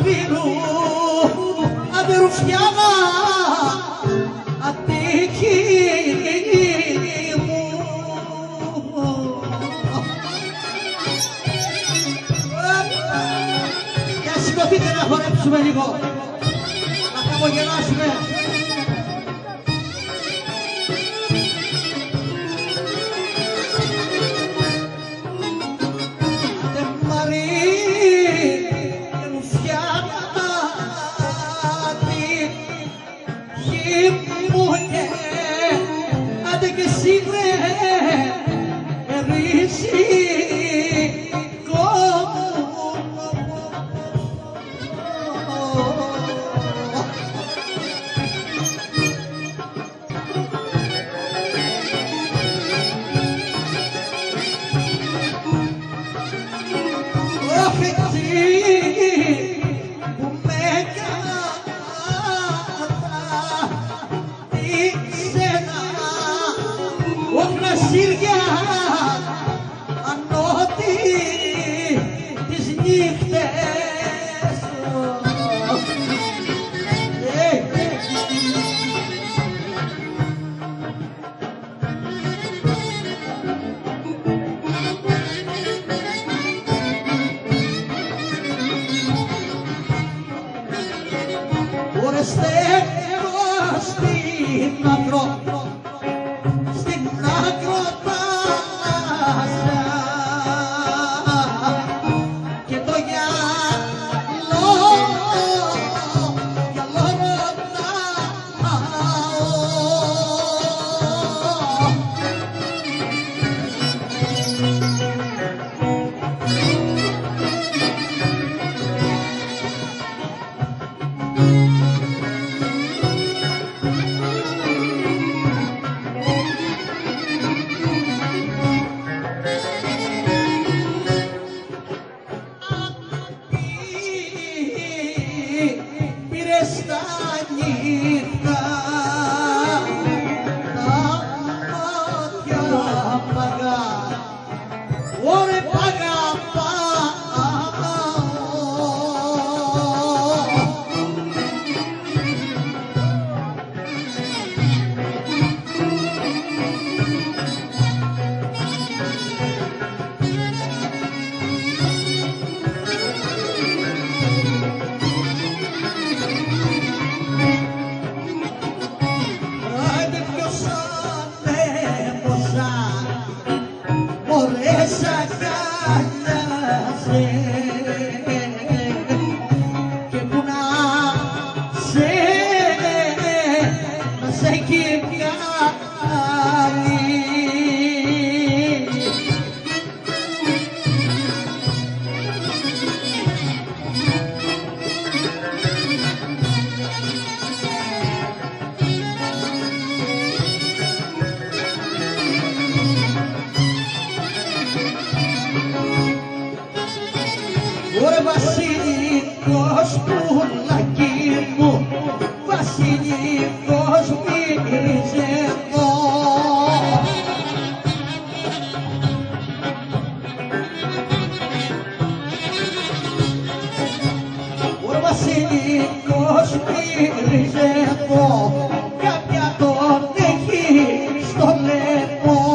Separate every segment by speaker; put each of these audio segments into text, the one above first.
Speaker 1: Πατρίνου αδερφιάνα Αττική μου. Για σηκωθείτε να χορέψουμε λίγο, να χαμογελάσουμε. Άντε και εσύ βρε ρίσκο όχι εσύ που με Σύρια ανώτη τις νύχτες Ωρεστε στην αγρό στα νύχτα τα μάτια παγά, ωρε παγαπάω. Και που να σε κυριάνει Ωρε βασιλικός πουλάκι μου, βασιλικός μυρίζε εδώ. Ωρε βασιλικός μυρίζε εδώ, κάποια τον έχει στο λαιμό.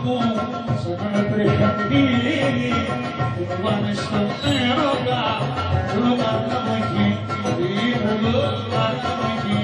Speaker 2: μου σαν να τρέχει που πάνε στον έρωτα λογάρα μου εκεί, λογάρα μου εκεί.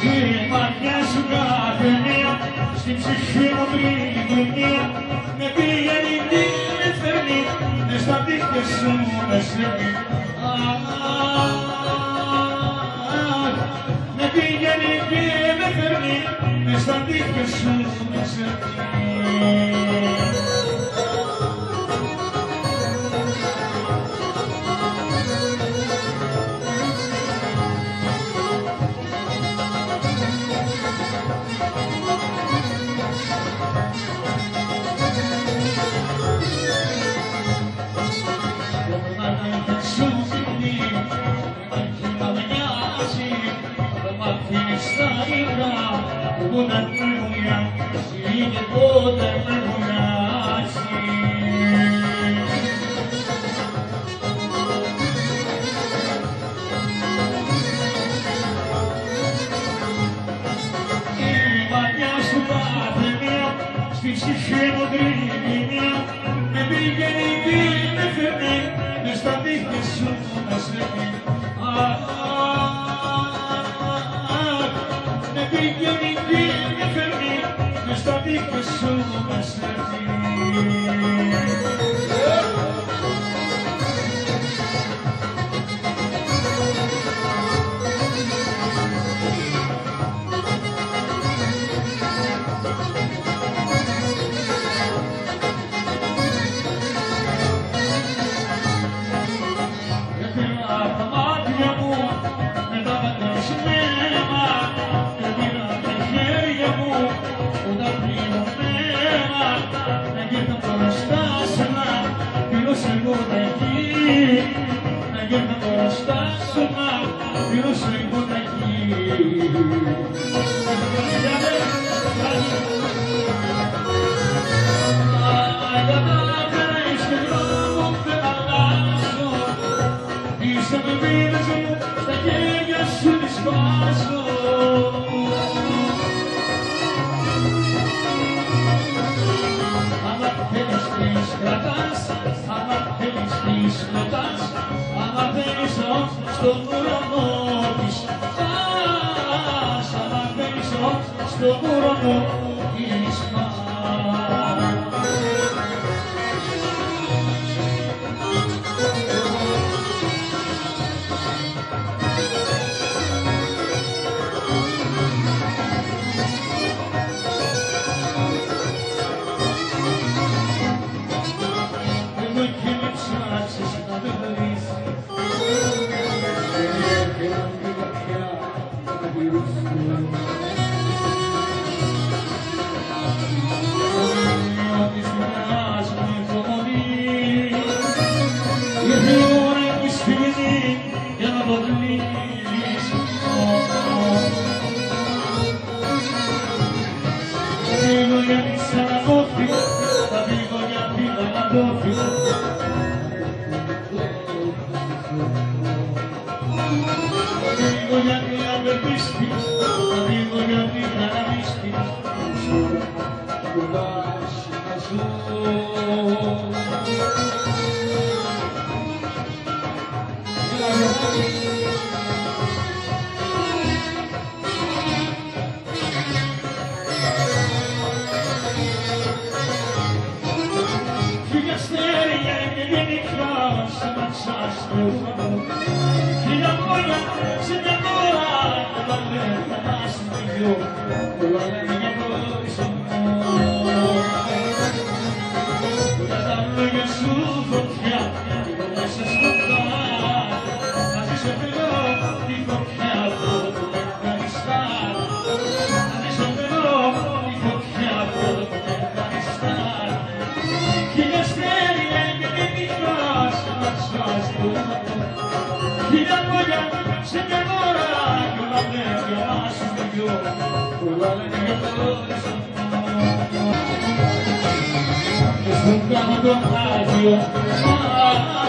Speaker 2: Η μάτια σου κάθε μία στην ψυχή μου τριγωνία με πήγαινε τι με φέρνει μες στα δίχτυα σου με σέρνει. Με πήγαινε και με φέρνει μες στα δίχτυα σου με σέρνει. Όταν μοιάζει και όταν μοιάζει η ματιά σου κάθε μία στη ψυχή μου τριγωνία με πήγαινε και με φέρνει μες στα δίχτυα σου να σέρνει. Με πήγαινε και με φέρνει μες στα δίχτυα σου να σέρνει. Να γέρνα μπροστά σου να πληρώσω λίγο τα για τα πέρα είσαι δρόμο δεν αλλάζω είσαι με βίδες μου στα χέρια σου τις βάζω. Άμα θέλεις τις κρατάς, άμα θέλεις τις νοτάς, άμα θέλεις στον ουρανό της πας, άμα θέλεις στον ουρανό της πας.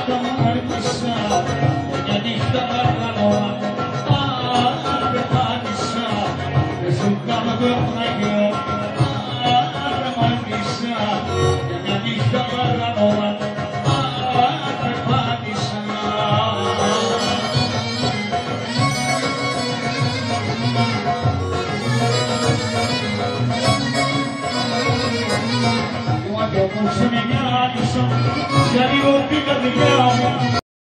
Speaker 2: Don't Μου ξεμινιάτισαν για λίγο την καρδιά